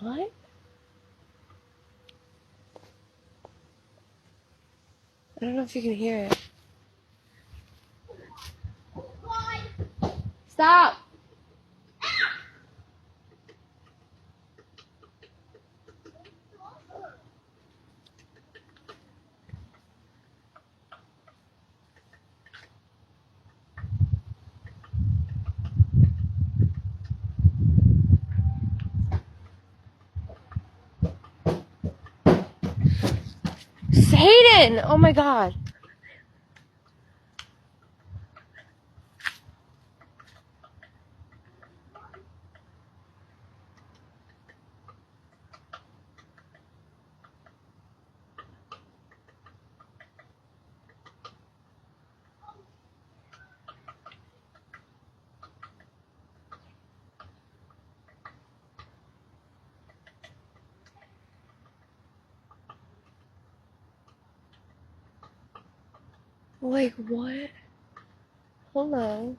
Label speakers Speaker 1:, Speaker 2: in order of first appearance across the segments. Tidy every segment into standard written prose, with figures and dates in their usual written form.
Speaker 1: What? I don't know if you can hear it. Stop! Hayden! Oh my god. Like, what? Hello?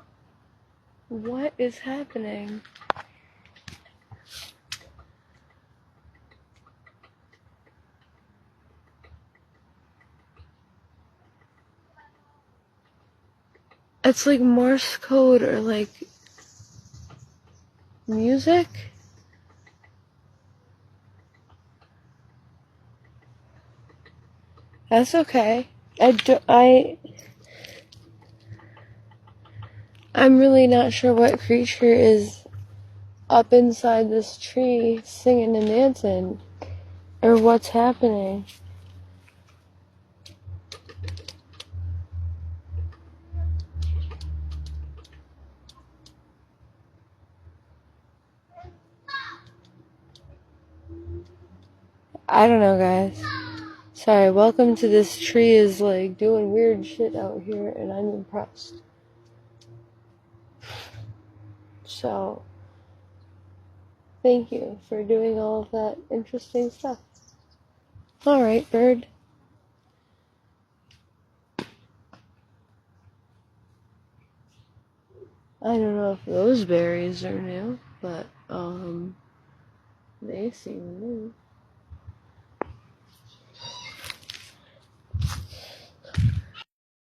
Speaker 1: What is happening? It's like Morse code or like music? That's okay. I'm really not sure what creature is up inside this tree singing and dancing or what's happening. I don't know, guys. Sorry, welcome to this tree is like doing weird shit out here and I'm impressed. So, thank you for doing all of that interesting stuff. Alright, bird. I don't know if those berries are new, but, they seem new.